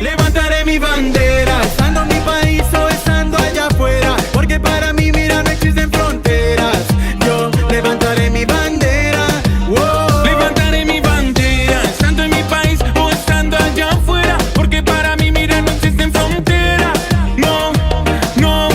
Levantaré mi bandera, estando en mi país o estando allá afuera, porque para mí, mira, no existen fronteras. Yo levantaré mi bandera, wow. Levantaré mi bandera, estando en mi país o estando allá afuera, porque para mí, mira, no existen fronteras. No, no,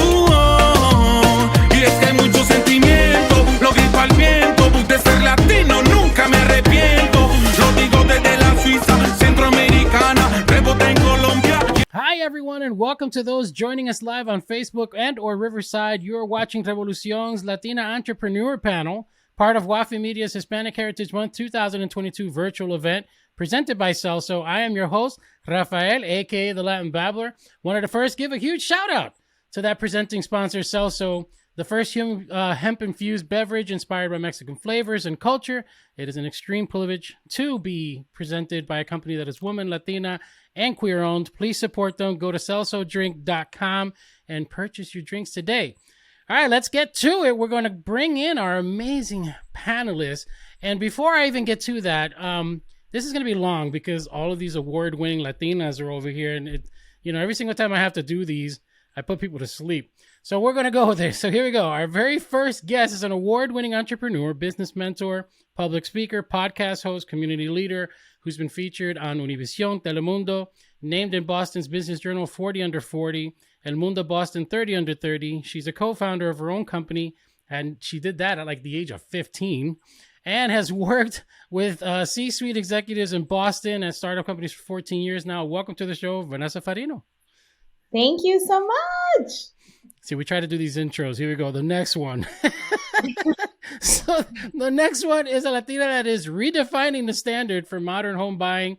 y es que hay mucho sentimiento, lo grito al viento, de ser latino nunca me arrepiento. Lo digo desde la Suiza, centroamericana, rebota en Colombia. Hi, everyone, and welcome to those joining us live on Facebook and or Riverside. You are watching Revolucion's Latina Entrepreneur Panel, part of Wafi Media's Hispanic Heritage Month 2022 virtual event presented by Celzo. I am your host, Rafael, a.k.a. the Latin Babbler. Wanted to first give a huge shout-out to that presenting sponsor, Celzo, the first hemp-infused beverage inspired by Mexican flavors and culture. It is an extreme privilege to be presented by a company that is woman, Latina, and queer-owned. Please support them. Go to celzodrink.com and purchase your drinks today. All right, let's get to it. We're going to bring in our amazing panelists. And before I even get to that, this is going to be long because all of these award-winning Latinas are over here. And, every single time I have to do these, I put people to sleep. So we're going to go with this. So here we go. Our very first guest is an award-winning entrepreneur, business mentor, public speaker, podcast host, community leader, who's been featured on Univision, Telemundo, named in Boston's Business Journal 40 Under 40, El Mundo Boston 30 Under 30. She's a co-founder of her own company, and she did that at like the age of 15, and has worked with C-suite executives in Boston and startup companies for 14 years now. Welcome to the show, Vanessa Farino. Thank you so much. See, we try to do these intros. Here we go. The next one. So the next one is a Latina that is redefining the standard for modern home buying.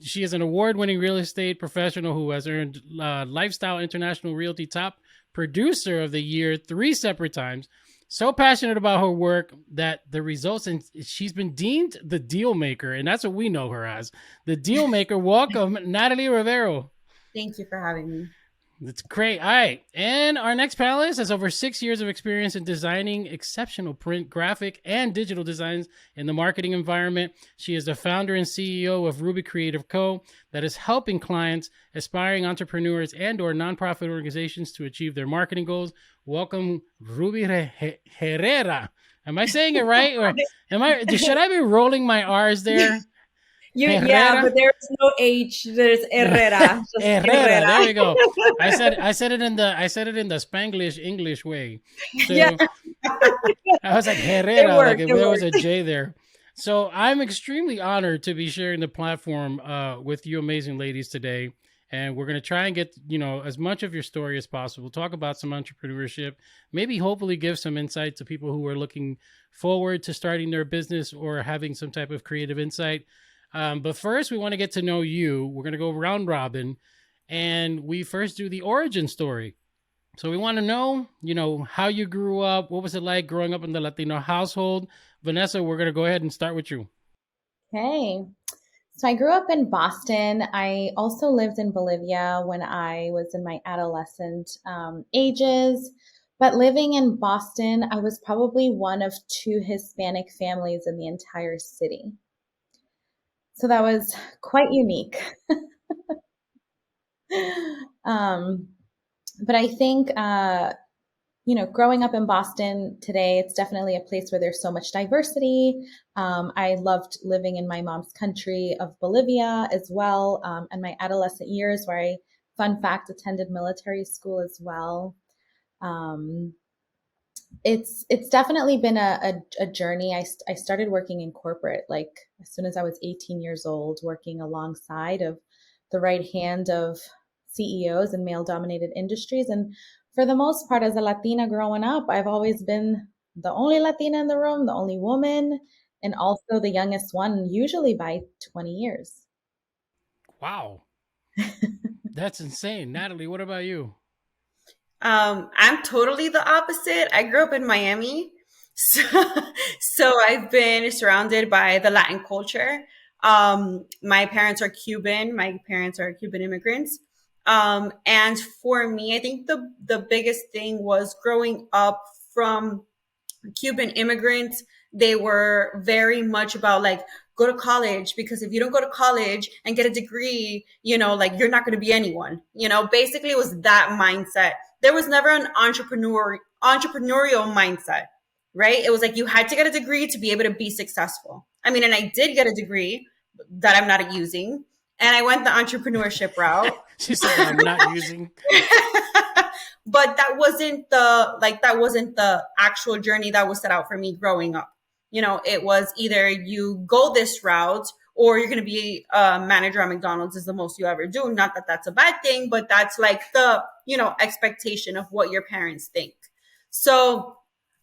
She is an award-winning real estate professional who has earned Lifestyle International Realty Top Producer of the Year 3 separate times. So passionate about her work that the results, and she's been deemed the deal maker, and that's what we know her as. The deal maker. Welcome, Natalie Rivero. Thank you for having me. That's great. All right. And our next panelist has over 6 years of experience in designing exceptional print, graphic, and digital designs in the marketing environment. She is the founder and CEO of Ruby Creative Co. that is helping clients, aspiring entrepreneurs, and or nonprofit organizations to achieve their marketing goals. Welcome, Ruby Herrera. Am I saying it right? Or should I be rolling my R's there? Yeah, but there's no H. There's Herrera. Herrera. There you go. I said it in the Spanglish English way. So yeah. I was like Herrera, like if there was a J there. So I'm extremely honored to be sharing the platform with you amazing ladies today. And we're going to try and get, as much of your story as possible, talk about some entrepreneurship, maybe hopefully give some insight to people who are looking forward to starting their business or having some type of creative insight. But first, we want to get to know you. We're going to go round robin, and we first do the origin story. So we want to know, how you grew up. What was it like growing up in the Latino household? Vanessa, we're going to go ahead and start with you. Okay. So I grew up in Boston. I also lived in Bolivia when I was in my adolescent ages. But living in Boston, I was probably one of 2 Hispanic families in the entire city. So that was quite unique. But I think, growing up in Boston today, it's definitely a place where there's so much diversity. I loved living in my mom's country of Bolivia as well. And my adolescent years where I, fun fact, attended military school as well. It's definitely been a journey. I started working in corporate, like as soon as I was 18 years old, working alongside of the right hand of CEOs in male dominated industries. And for the most part, as a Latina growing up, I've always been the only Latina in the room, the only woman, and also the youngest one, usually by 20 years. Wow. That's insane. Natalie, what about you? I'm totally the opposite. I grew up in Miami, so I've been surrounded by the Latin culture. My parents are Cuban. My parents are Cuban immigrants. And for me, I think the biggest thing was growing up from Cuban immigrants. They were very much about like go to college, because if you don't go to college and get a degree, you know, like you're not going to be anyone, you know, basically it was that mindset. There was never an entrepreneurial mindset, right? It was like you had to get a degree to be able to be successful. I mean, and I did get a degry that I'm not using, and I went the entrepreneurship route. She said, I'm not using. But that wasn't the actual journey that was set out for me growing up. You know, it was either you go this route or you're going to be a manager at McDonald's is the most you ever do. Not that that's a bad thing, but that's like the, you know, expectation of what your parents think. So,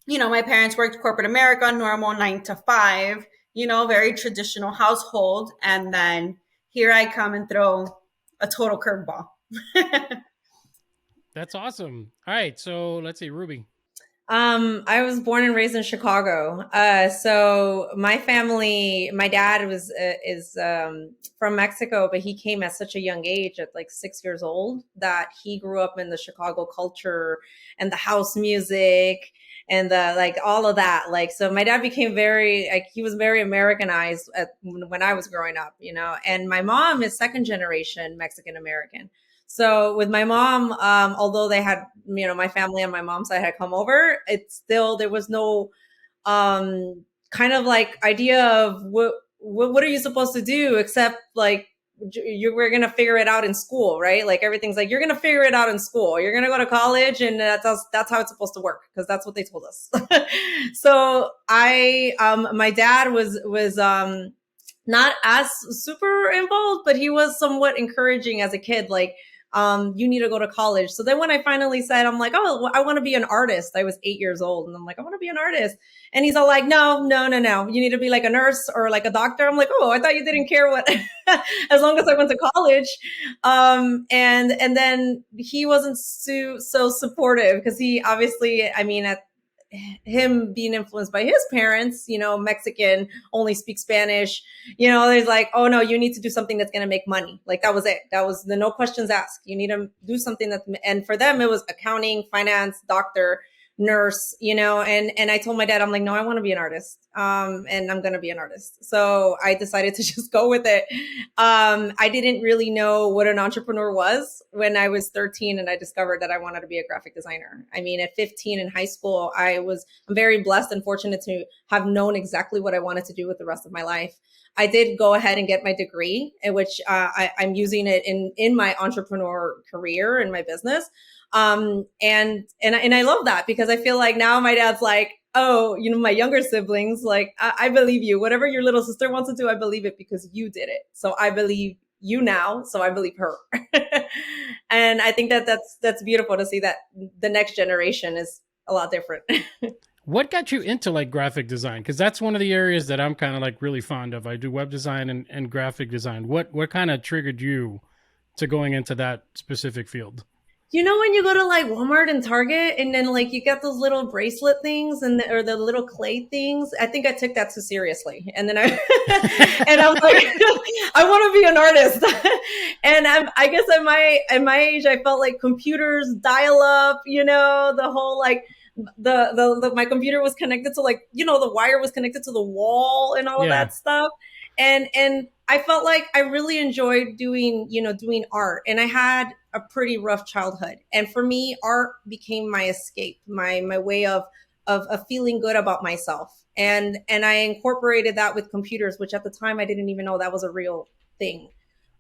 you know, my parents worked corporate America, normal 9 to 5, you know, very traditional household. And then here I come and throw a total curveball. That's awesome. All right. So let's see, Ruby. I was born and raised in Chicago. So my family, my dad is from Mexico, but he came at such a young age, at like 6 years old, that he grew up in the Chicago culture and the house music and the, like, all of that. Like, so my dad became very, like, he was very Americanized when I was growing up, you know, and my mom is second generation Mexican American. So with my mom, although they had, you know, my family on my mom's side had come over, it's still, there was no kind of like idea of what are you supposed to do, except like we're going to figure it out in school, right? Like everything's like, you're going to figure it out in school. You're going to go to college, and that's how it's supposed to work, because that's what they told us. So my dad was not as super involved, but he was somewhat encouraging as a kid. Like, you need to go to college. So then when I finally said, I'm like, oh, I want to be an artist. I was 8 years old. And I'm like, I want to be an artist. And he's all like, no. You need to be like a nurse or like a doctor. I'm like, oh, I thought you didn't care what, as long as I went to college. And then he wasn't so supportive, because he obviously, I mean, at him being influenced by his parents, you know, Mexican, only speak Spanish, you know, there's like, oh no, you need to do something that's going to make money. Like that was it. That was the no questions asked. You need to do something and for them, it was accounting, finance, doctor, nurse, you know, and I told my dad, I'm like, no, I want to be an artist. And I'm going to be an artist. So I decided to just go with it. I didn't really know what an entrepreneur was when I was 13, and I discovered that I wanted to be a graphic designer. I mean, at 15 in high school, I'm very blessed and fortunate to have known exactly what I wanted to do with the rest of my life. I did go ahead and get my degree, in which I'm using it in my entrepreneur career and my business. And I love that, because I feel like now my dad's like, oh, you know, my younger siblings, like, I believe you. Whatever your little sister wants to do, I believe it because you did it. So I believe you now. So I believe her. And I think that's beautiful to see that the next generation is a lot different. What got you into like graphic design? Because that's one of the areas that I'm kind of like really fond of. I do web design and graphic design. What kind of triggered you to going into that specific field? You know, when you go to like Walmart and Target, and then like you get those little bracelet things or the little clay things, I think I took that too seriously. And then I'm like, I want to be an artist. And I guess at my age, I felt like computers, dial up, you know, the whole like my computer was connected to, like, you know, the wire was connected to the wall and all of that stuff. And I felt like I really enjoyed doing art, and I had a pretty rough childhood. And for me, art became my escape, my way of feeling good about myself. And I incorporated that with computers, which at the time I didn't even know that was a real thing.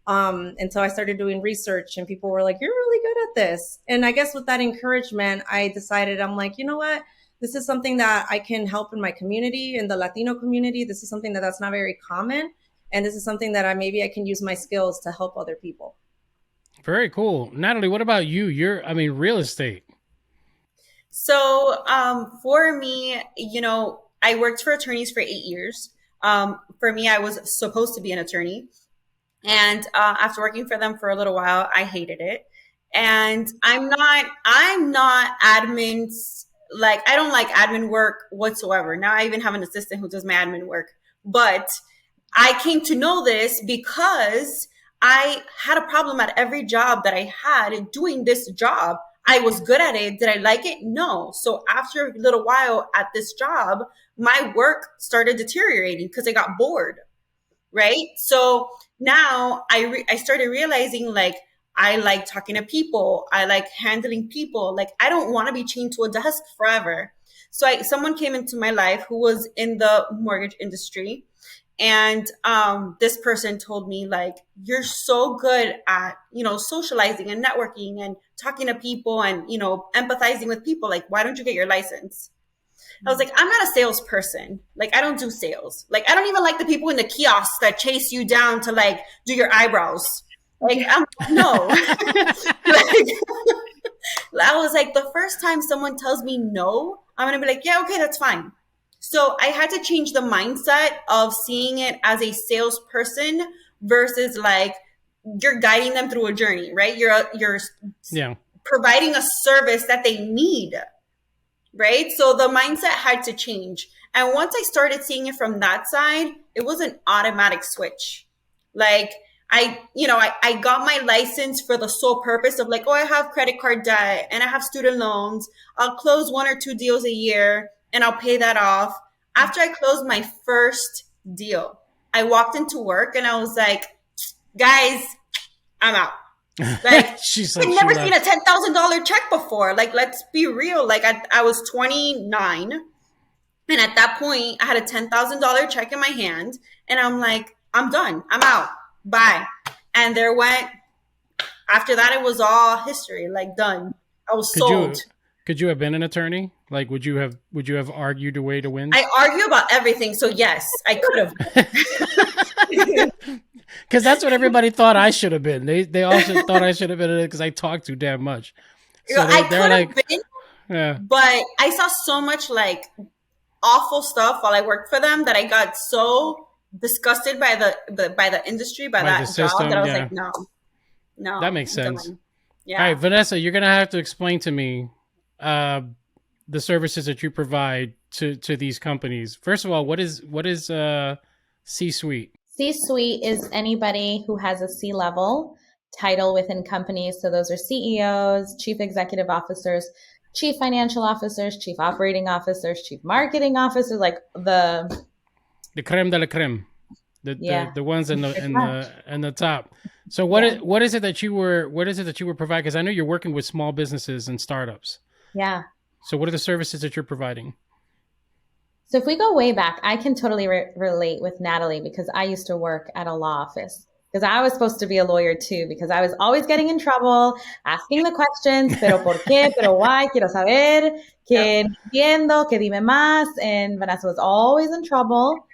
And so I started doing research, and people were like, you're really good at this. And I guess with that encouragement, I decided, I'm like, you know what? This is something that I can help in my community, in the Latino community. This is something that's not very common. And this is something that maybe I can use my skills to help other people. Very cool. Natalie, what about you? Real estate. So for me, you know, I worked for attorneys for 8 years. For me, I was supposed to be an attorney. And after working for them for a little while, I hated it. And I'm not admin. Like, I don't like admin work whatsoever. Now I even have an assistant who does my admin work. But I came to know this because I had a problem at every job that I had doing this job. I was good at it. Did I like it? No. So after a little while at this job, my work started deteriorating because I got bored. right? So now I started realizing like, I like talking to people. I like handling people. Like, I don't want to be chained to a desk forever. So someone came into my life who was in the mortgage industry. And this person told me, like, you're so good at, socializing and networking and talking to people and, empathizing with people. Like, why don't you get your license? I was like, I'm not a salesperson. Like, I don't do sales. Like, I don't even like the people in the kiosks that chase you down to like do your eyebrows. Like, no. Like, I was like, the first time someone tells me no, I'm going to be like, yeah, okay, that's fine. So I had to change the mindset of seeing it as a salesperson versus like you're guiding them through a journey, right? You're providing a service that they need, right? So the mindset had to change. And once I started seeing it from that side, it was an automatic switch. Like, I got my license for the sole purpose of like, oh, I have credit card debt and I have student loans. I'll close 1 or 2 deals a year and I'll pay that off. After I closed my first deal, I walked into work and I was like, guys, I'm out. Like, I've never seen a $10,000 check before. Like, let's be real. Like, I was 29. And at that point, I had a $10,000 check in my hand. And I'm like, I'm done. I'm out. Bye. And after that, it was all history, like done. I was sold. Could you have been an attorney? Like, would you have argued a way to win? I argue about everything. So yes, I could have. Because that's what everybody thought I should have been. They also thought I should have been it because I talk too damn much. So I could have been, but I saw so much like awful stuff while I worked for them that I got so disgusted by the industry, by that system, job, that I was like, no, that makes sense. Yeah. All right, Vanessa, you're gonna have to explain to me the services that you provide to these companies. First of all, what is C-suite? C-suite is anybody who has a C-level title within companies. So those are CEOs, chief executive officers, chief financial officers, chief operating officers, chief marketing officers, like the creme de la creme, the ones in the top. So what is it that you were providing? Because I know you're working with small businesses and startups. Yeah. So what are the services that you're providing? So if we go way back, I can totally relate with Natalie because I used to work at a law office because I was supposed to be a lawyer too, because I was always getting in trouble, asking the questions, pero por qué, pero why, quiero saber, que entiendo, que dime más. And Vanessa was always in trouble.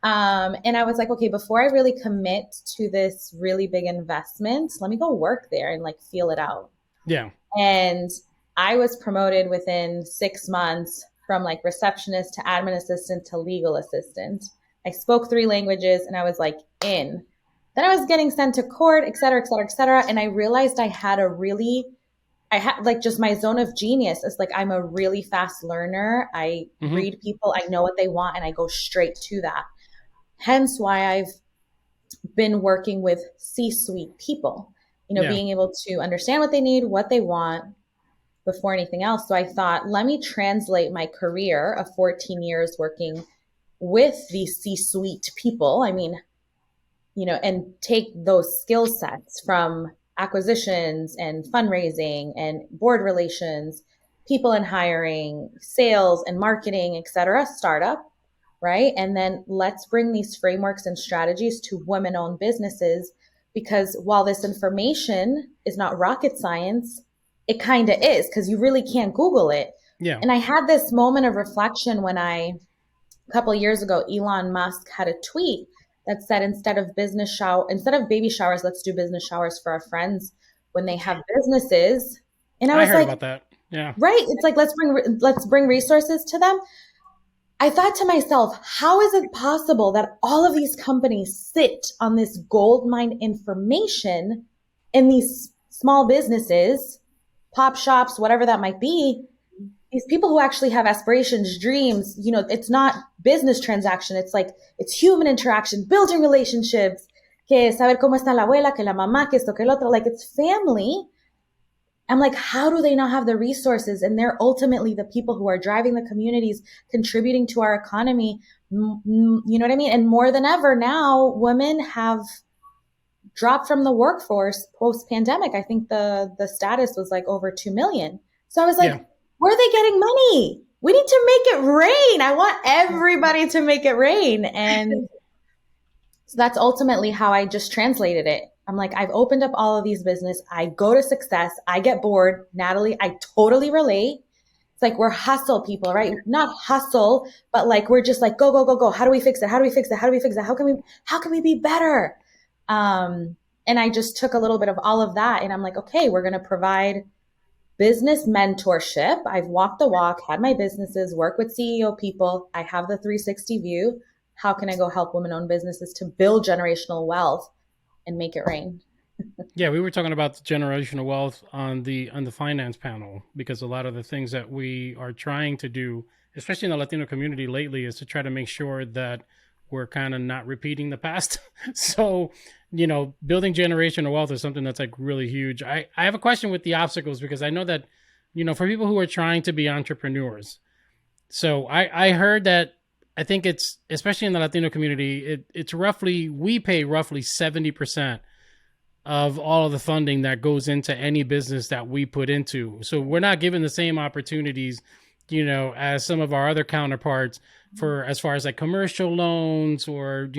And I was like, okay, before I really commit to this really big investment, let me go work there and like feel it out. Yeah. And I was promoted within 6 months from like receptionist to admin assistant to legal assistant. I spoke 3 languages and I was like in. Then I was getting sent to court, et cetera, et cetera, et cetera. And I realized I had like just my zone of genius. It's like I'm a really fast learner. I read people, I know what they want, and I go straight to that. Hence why I've been working with C-suite people, being able to understand what they need, what they want before anything else. So I thought, let me translate my career of 14 years working with these C-suite people. I mean, and take those skill sets from acquisitions and fundraising and board relations, people in hiring, sales and marketing, et cetera, startup, right? And then let's bring these frameworks and strategies to women-owned businesses, because while this information is not rocket science, it kind of is, because you really can't Google it. Yeah. And I had this moment of reflection when a couple of years ago, Elon Musk had a tweet that said, instead of baby showers, let's do business showers for our friends when they have businesses. And I was heard about that. Yeah. Right. It's like, let's bring resources to them. I thought to myself, how is it possible that all of these companies sit on this gold mine information in these small businesses, pop shops, whatever that might be? These people who actually have aspirations, dreams, it's not business transaction. It's human interaction, building relationships, que saber cómo está la abuela, que la mamá, que esto, que el otro, like it's family. I'm like, how do they not have the resources? And they're ultimately the people who are driving the communities, contributing to our economy, You know what I mean? And more than ever now, women have dropped from the workforce post pandemic. I think the status was like over 2 million. So I was like, where are they getting money? We need to make it rain. I want everybody to make it rain. And so that's ultimately how I just translated it. I'm like, I've opened up all of these business. I go to success. I get bored. Natalie, I totally relate. It's like we're hustle people, right? Not hustle, but like we're just like, go, go, go, go. How do we fix it? How do we fix it? How do we fix it? How can we be better? And I just took a little bit of all of that and I'm like, okay, we're going to provide business mentorship. I've walked the walk, had my businesses, work with CEO people. I have the 360 view. How can I go help women-owned businesses to build generational wealth and make it rain? Yeah, we were talking about the generational wealth on the finance panel, because a lot of the things that we are trying to do, especially in the Latino community lately, is to try to make sure that we're kind of not repeating the past. So, building generational wealth is something that's like really huge. I have a question with the obstacles, because I know that, for people who are trying to be entrepreneurs. So I heard that, I think it's, especially in the Latino community, we pay roughly 70% of all of the funding that goes into any business that we put into. So we're not given the same opportunities, as some of our other counterparts for as far as like commercial loans or,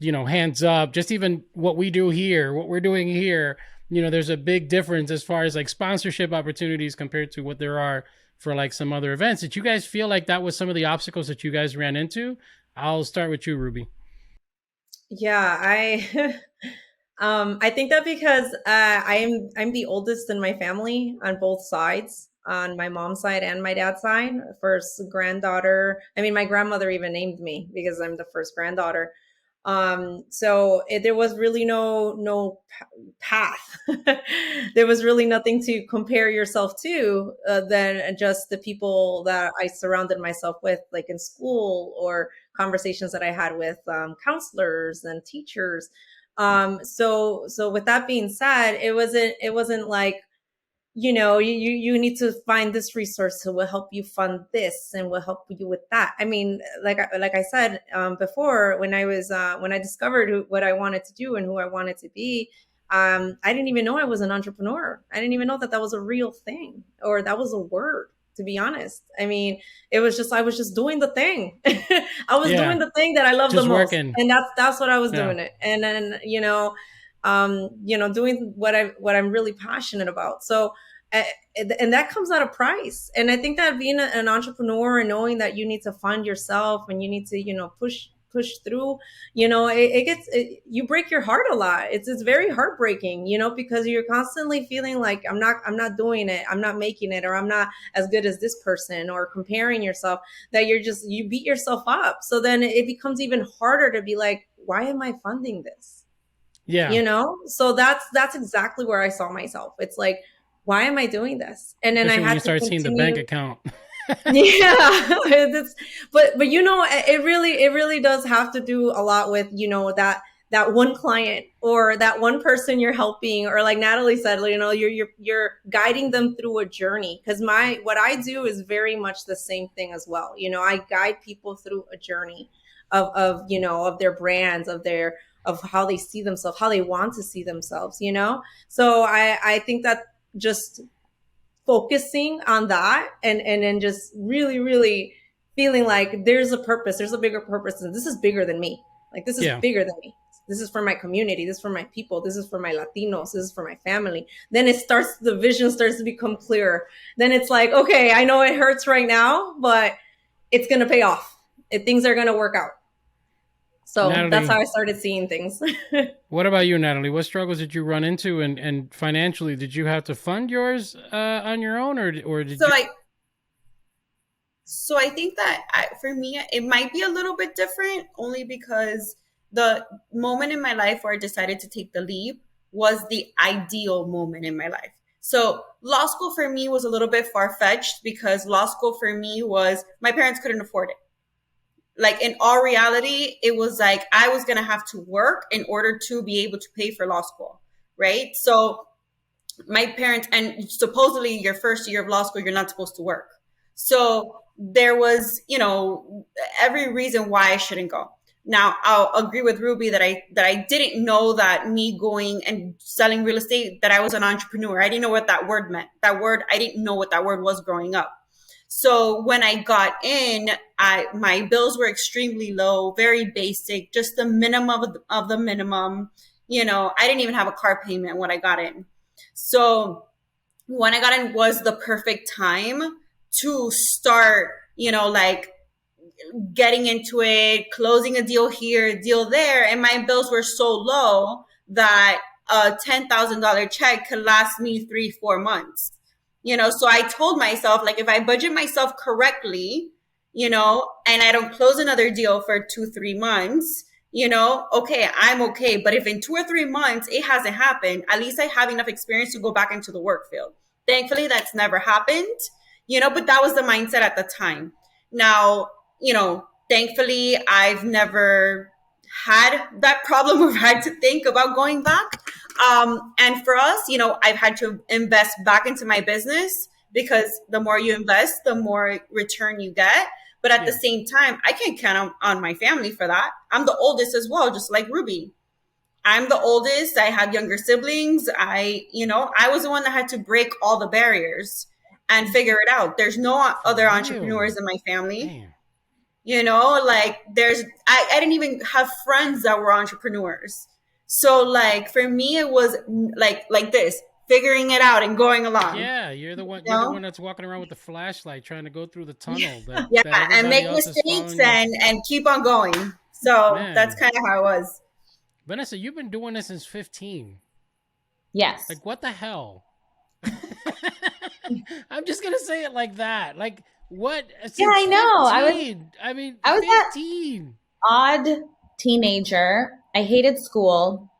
hands up, just even what we're doing here, there's a big difference as far as like sponsorship opportunities compared to what there are for like some other events. Did you guys feel like that was some of the obstacles that you guys ran into? I'll start with you, Ruby. Yeah, I think that because I'm the oldest in my family on both sides, on my mom's side and my dad's side. First granddaughter. I mean, my grandmother even named me because I'm the first granddaughter. So there was really no path. There was really nothing to compare yourself to than just the people that I surrounded myself with, like in school, or conversations that I had with counselors and teachers. So with that being said, it wasn't like, you need to find this resource who will help you fund this and will help you with that. I mean, like I said before, when I discovered what I wanted to do and who I wanted to be, I didn't even know I was an entrepreneur. I didn't even know that was a real thing, or that was a word, to be honest. I mean, I was just doing the thing. I was doing the thing that I love the most, working. And that's what I was doing it. And then, doing what I'm really passionate about. So, and that comes at a price. And I think that being an entrepreneur and knowing that you need to fund yourself and you need to, push through, you break your heart a lot. It's very heartbreaking, because you're constantly feeling like I'm not doing it. I'm not making it, or I'm not as good as this person, or comparing yourself, that you beat yourself up. So then it becomes even harder to be like, why am I funding this? Yeah. So that's exactly where I saw myself. It's like, why am I doing this? And then especially I had to start seeing the bank account. Yeah, but it really does have to do a lot with, that one client or that one person you're helping, or like Natalie said, you're guiding them through a journey. Because what I do is very much the same thing as well. I guide people through a journey of their brands, of how they see themselves, how they want to see themselves, So I think that just focusing on that and then just really, really feeling like there's a purpose, there's a bigger purpose, and this is bigger than me. Like, this is bigger than me. This is for my community. This is for my people. This is for my Latinos. This is for my family. Then the vision starts to become clearer. Then it's like, okay, I know it hurts right now, but it's going to pay off. Things are going to work out. So Natalie, that's how I started seeing things. What about you, Natalie? What struggles did you run into, and financially, did you have to fund yours on your own, or did you? So I think that for me, it might be a little bit different, only because the moment in my life where I decided to take the leap was the ideal moment in my life. So law school for me was a little bit far-fetched, because law school for me was, my parents couldn't afford it. Like, in all reality, it was like I was going to have to work in order to be able to pay for law school, right? So my parents, and supposedly your first year of law school, you're not supposed to work. So there was, every reason why I shouldn't go. Now, I'll agree with Ruby that I didn't know that me going and selling real estate, that I was an entrepreneur. I didn't know what that word meant. I didn't know what that word was growing up. So when I got in, my bills were extremely low, very basic, just the minimum of the minimum. I didn't even have a car payment when I got in. So when I got in was the perfect time to start, getting into it, closing a deal here, a deal there. And my bills were so low that a $10,000 check could last me 3-4 months. So I told myself, like, if I budget myself correctly, and I don't close another deal for 2-3 months, okay, I'm okay. But if in 2 or 3 months it hasn't happened, at least I have enough experience to go back into the work field. Thankfully, that's never happened, but that was the mindset at the time. Now, thankfully, I've never had that problem or had to think about going back. And for us, I've had to invest back into my business, because the more you invest, the more return you get. But at the same time, I can't count on my family for that. I'm the oldest as well, just like Ruby. I'm the oldest. I have younger siblings. I was the one that had to break all the barriers and figure it out. There's no other entrepreneurs in my family. Damn. I didn't even have friends that were entrepreneurs. So like for me, it was like this, figuring it out and going along. Yeah, you're the one. You're the one that's walking around with the flashlight trying to go through the tunnel. And make mistakes and keep on going. So that's kind of how it was. Vanessa, you've been doing this since 15. Yes. Like, what the hell? I'm just gonna say it like that. Like, what? Yeah, I know. 15. I was 15. Odd teenager. I hated school.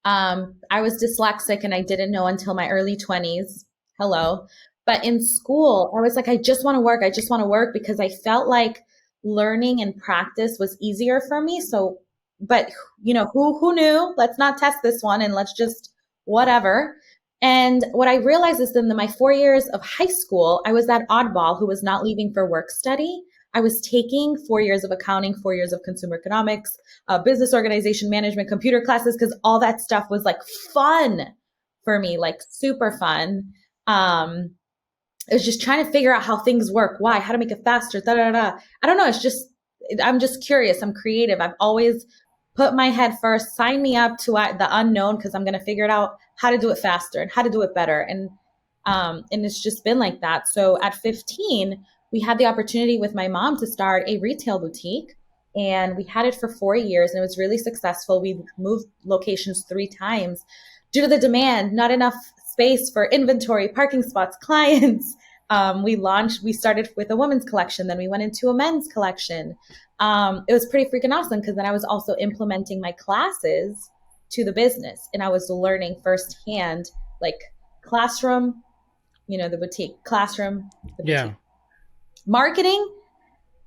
I was dyslexic and I didn't know until my early 20s. Hello. But in school, I was like, I just want to work. I just want to work, because I felt like learning and practice was easier for me. So, but who knew? Let's not test this one and let's just whatever. And what I realized is that in my 4 years of high school, I was that oddball who was not leaving for work study. I was taking 4 years of accounting, 4 years of consumer economics, business organization management, computer classes, because all that stuff was like fun for me, like super fun. I was just trying to figure out how things work, why, how to make it faster, I don't know. I'm just curious. I'm creative. I've always put my head first, sign me up to the unknown, because I'm going to figure it out how to do it faster and how to do it better. And it's just been like that. So at 15, we had the opportunity with my mom to start a retail boutique, and we had it for 4 years, and it was really successful. We moved locations 3 times due to the demand, not enough space for inventory, parking spots, clients. We started with a women's collection, then we went into a men's collection. It was pretty freaking awesome, because then I was also implementing my classes to the business, and I was learning firsthand, like classroom, the boutique, classroom, the boutique.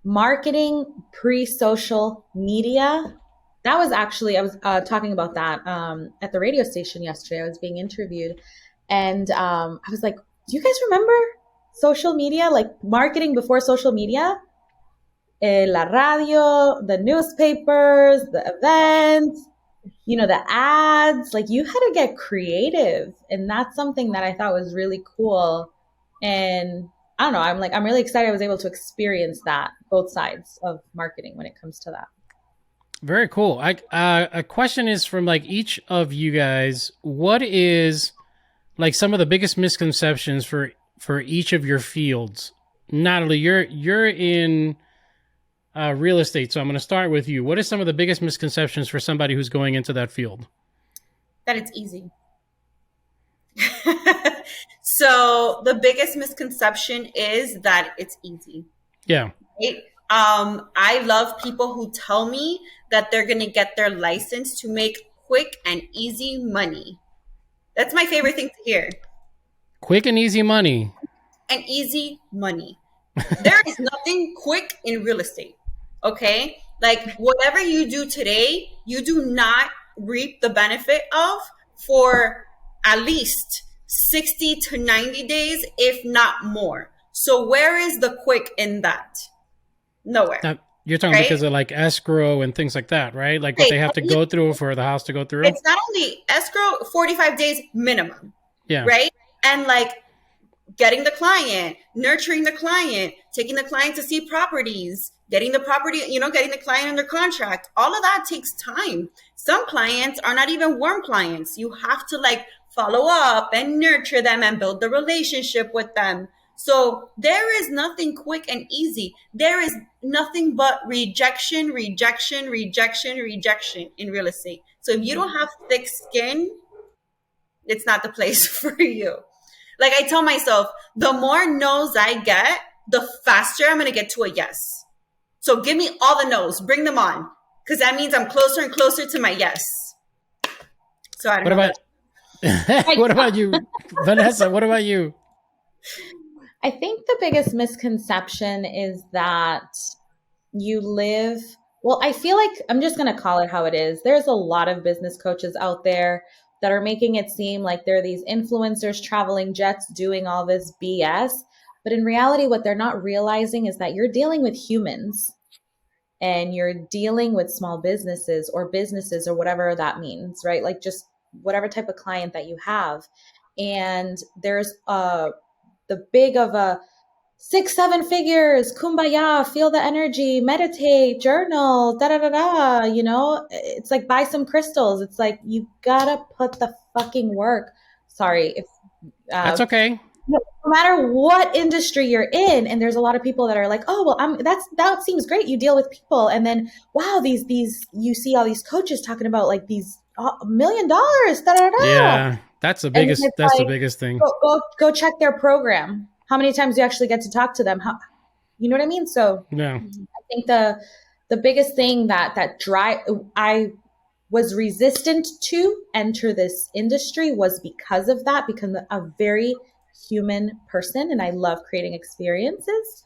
Marketing pre-social media. That was actually, I was talking about that at the radio station yesterday. I was being interviewed, and I was like, do you guys remember social media, like marketing before social media? La radio, the newspapers, the events, the ads, like you had to get creative. And that's something that I thought was really cool. And I don't know, I'm really excited I was able to experience that, both sides of marketing when it comes to that. Very cool. A question is from like each of you guys. What is like some of the biggest misconceptions for each of your fields? Natalie, you're in real estate, so I'm going to start with you. What is some of the biggest misconceptions for somebody who's going into that field? That it's easy. So the biggest misconception is that it's easy. Yeah. Right? I love people who tell me that they're going to get their license to make quick and easy money. That's my favorite thing to hear. Quick and easy money. And easy money. There is nothing quick in real estate. Okay? Like whatever you do today, you do not reap the benefit of for at least 60 to 90 days, if not more. So where is the quick in that? Nowhere. Now, you're talking Right? because of like escrow and things like that, right? Like what they have to go through for the house to go through. It's not only escrow, 45 days minimum. Yeah. Right? And like getting the client, nurturing the client, taking the client to see properties, getting the property, getting the client under contract. All of that takes time. Some clients are not even warm clients. You have to like follow up and nurture them and build the relationship with them. So there is nothing quick and easy. There is nothing but rejection, rejection, rejection, rejection in real estate. So if you don't have thick skin, it's not the place for you. Like I tell myself, the more no's I get, the faster I'm going to get to a yes. So give me all the no's, bring them on, because that means I'm closer and closer to my yes. So I don't know. What about you, Vanessa? What about you? I think the biggest misconception is that you live, well, I feel like I'm just going to call it how it is. There's a lot of business coaches out there that are making it seem like they're these influencers traveling jets doing all this BS. But in reality, what they're not realizing is that you're dealing with humans and you're dealing with small businesses or whatever that means, right? Like just whatever type of client that you have. And there's the big of a 6-7 figures, kumbaya, feel the energy, meditate, journal, it's like buy some crystals. It's like, you gotta put the fucking work. Sorry. If that's okay. No matter what industry you're in, and there's a lot of people that are like, oh, well, that seems great. You deal with people. And then, wow, these, you see all these coaches talking about like these $1 million, Yeah. That's the biggest, the biggest thing. Go check their program. How many times do you actually get to talk to them? You know what I mean? So yeah. I think the biggest thing that I was resistant to enter this industry was because of that, because I'm a very human person and I love creating experiences.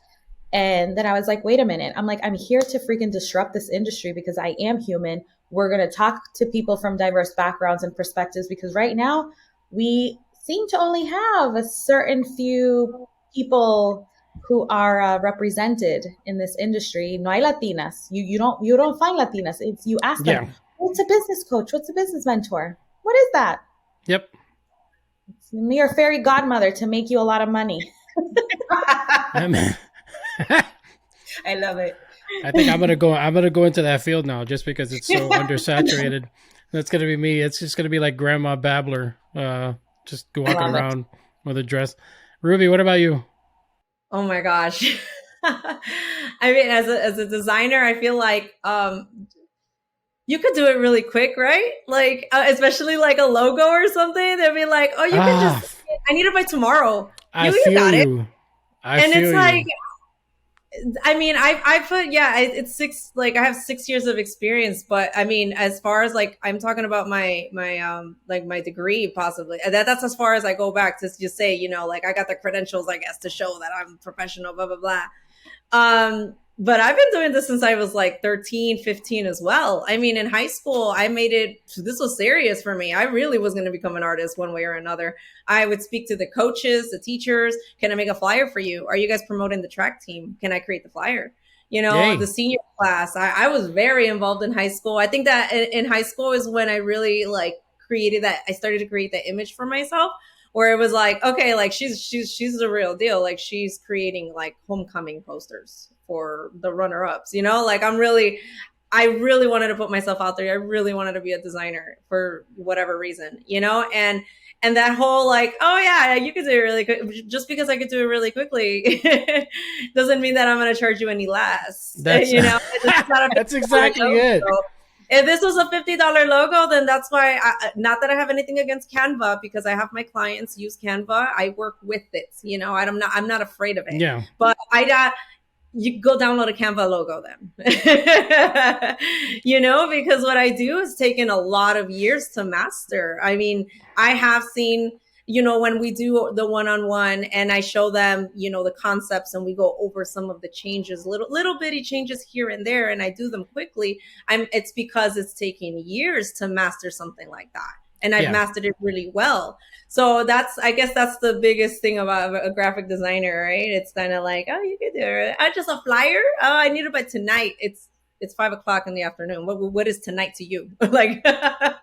And then I was like, wait a minute. I'm here to freaking disrupt this industry because I am human. We're going to talk to people from diverse backgrounds and perspectives, because right now we seem to only have a certain few people who are represented in this industry. No hay Latinas. You don't find Latinas. It's, you ask them, what's a business coach? What's a business mentor? What is that? Yep. It's your fairy godmother to make you a lot of money. I love it. I think I'm gonna go into that field now, just because it's so undersaturated. That's gonna be me. It's just gonna be like Grandma Babbler, just walking around with a dress. Ruby, what about you? Oh my gosh. I mean, as a designer, I feel like you could do it really quick, right? Like, especially like a logo or something. They'd be like, oh, you can just, I need it by tomorrow. You got it. And it's like, I mean, I put, it's 6, like I have 6 years of experience, but I mean, as far as like, I'm talking about my like my degree possibly, that's as far as I go back to just say, like I got the credentials, I guess, to show that I'm professional, blah, blah, blah. But I've been doing this since I was like 13, 15 as well. I mean, in high school, I made it, this was serious for me. I really was going to become an artist one way or another. I would speak to the coaches, the teachers. Can I make a flyer for you? Are you guys promoting the track team? Can I create the flyer? The senior class. I was very involved in high school. I think that in high school is when I really like created that. I started to create that image for myself, where it was like, okay, like she's the real deal. Like she's creating like homecoming posters for the runner-ups, like I really wanted to put myself out there. I really wanted to be a designer for whatever reason, and that whole like, oh yeah, you could do it really quick. Just because I could do it really quickly doesn't mean that I'm going to charge you any less. That's that's exactly it. If this was a $50 logo, then that's why, not that I have anything against Canva, because I have my clients use Canva. I work with it, I'm not afraid of it. Yeah. But you go download a Canva logo then, because what I do is taken a lot of years to master. I mean, I have seen, when we do the one-on-one and I show them, the concepts and we go over some of the changes, little bitty changes here and there, and I do them quickly. It's because it's taking years to master something like that. and I've mastered it really well. So I guess that's the biggest thing about a graphic designer, right? It's kind of like, oh, you can do it. I just a flyer. Oh, I need it by tonight. It's 5:00 in the afternoon. What is tonight to you? Like, I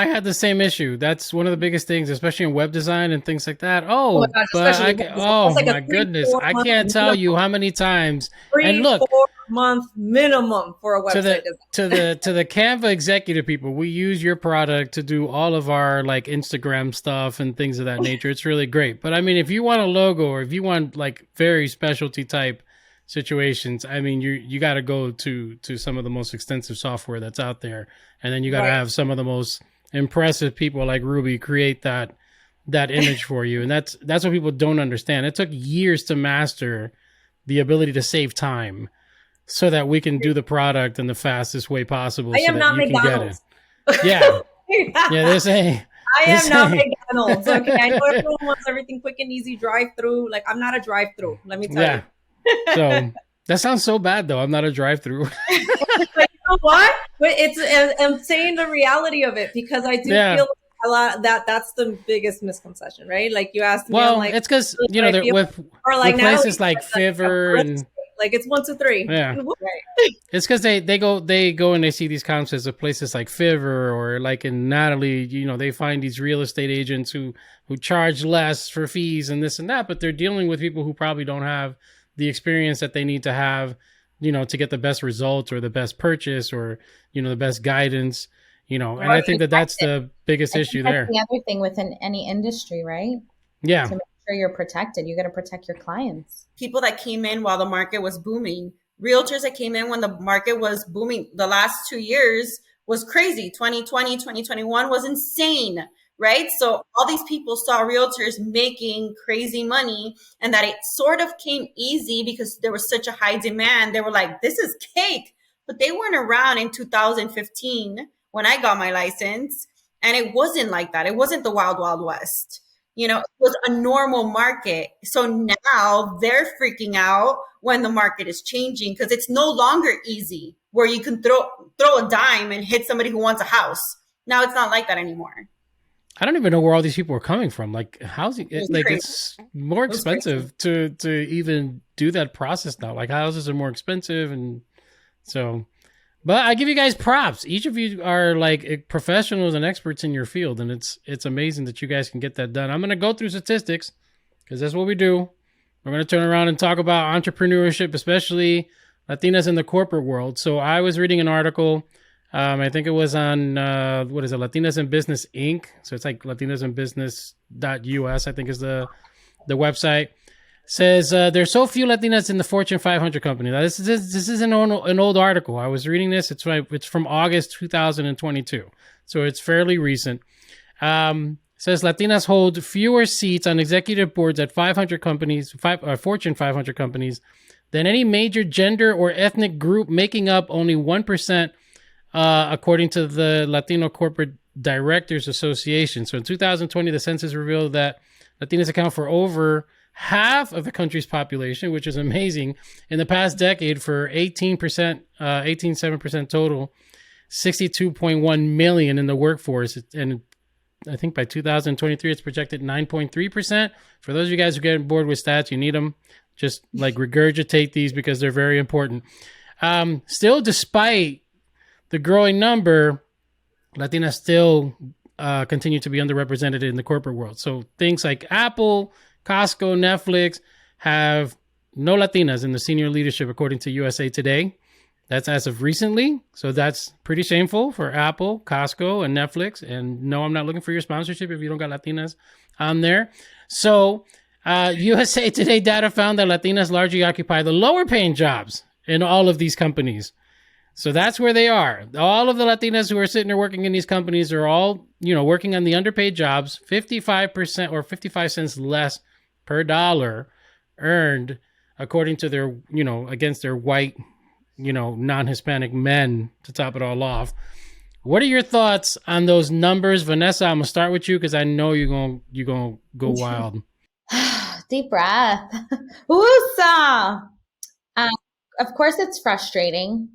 had the same issue. That's one of the biggest things, especially in web design and things like that. Oh my goodness, I can't tell you how many times. 3-4 month minimum for a website. To the Canva executive people, we use your product to do all of our like Instagram stuff and things of that nature. It's really great. But I mean, if you want a logo or if you want like very specialty type situations, I mean, you got to go to some of the most extensive software that's out there, and then you got to have some of the most impressive people like Ruby create that image for you. And that's what people don't understand. It took years to master the ability to save time so that we can do the product in the fastest way possible. I am not McDonald's. Yeah, they're saying. I am not McDonald's. Okay, I know everyone wants everything quick and easy, drive-through. Like, I'm not a drive-through. Let me tell you. So that sounds so bad, though. I'm not a drive-through. Like, you know what? But I'm saying the reality of it, because I do feel a lot that's the biggest misconception, right? Like, you asked me, well, I'm like, it's because with places like Fiverr and like it's 1, 2, 3. Yeah, it's because they go and they see these concepts of places like Fiverr or like in Natalie. You know, they find these real estate agents who charge less for fees and this and that, but they're dealing with people who probably don't have the experience that they need to have, you know, to get the best results or the best purchase or, you know, the best guidance, you know. And I think that's the biggest issue there. The other thing within any industry, right? Yeah. To make sure you're protected, you got to protect your clients. People that came in while the market was booming, realtors that came in when the market was booming, the last 2 years was crazy. 2020, 2021 was insane. Right? So all these people saw realtors making crazy money, and that it sort of came easy because there was such a high demand. They were like, this is cake. But they weren't around in 2015 when I got my license. And it wasn't like that. It wasn't the wild, wild west. You know, it was a normal market. So now they're freaking out when the market is changing because it's no longer easy where you can throw a dime and hit somebody who wants a house. Now it's not like that anymore. I don't even know where all these people are coming from. Like housing, it's more expensive to even do that process now. Like houses are more expensive, and so. But I give you guys props. Each of you are like professionals and experts in your field, and it's amazing that you guys can get that done. I'm gonna go through statistics because that's what we do. We're gonna turn around and talk about entrepreneurship, especially Latinas in the corporate world. So I was reading an article. I think it was on, Latinas in Business Inc. So it's like latinas-in-business.us, I think is the website. Says there's so few Latinas in the Fortune 500 company. Now, this is an old article. I was reading this. It's from August 2022. So it's fairly recent. Says Latinas hold fewer seats on executive boards at 500 companies, Fortune 500 companies, than any major gender or ethnic group, making up only 1%. According to the Latino Corporate Directors Association. So in 2020, the census revealed that Latinas account for over half of the country's population, which is amazing. In the past decade, for 18.7% total, 62.1 million in the workforce. And I think by 2023, it's projected 9.3%. For those of you guys who get bored with stats, you need them. Just like regurgitate these because they're very important. Still, despite the growing number, Latinas still continue to be underrepresented in the corporate world. So things like Apple, Costco, Netflix have no Latinas in the senior leadership, according to USA Today. That's as of recently. So that's pretty shameful for Apple, Costco, and Netflix. And no, I'm not looking for your sponsorship if you don't got Latinas on there. So USA Today data found that Latinas largely occupy the lower paying jobs in all of these companies. So that's where they are. All of the Latinas who are sitting there working in these companies are all, working on the underpaid jobs, 55% or 55 cents less per dollar earned, according to their, against their white, non-Hispanic men, to top it all off. What are your thoughts on those numbers? Vanessa, I'm going to start with you because I know you're going to go wild. Deep breath. Woosah! Of course, it's frustrating.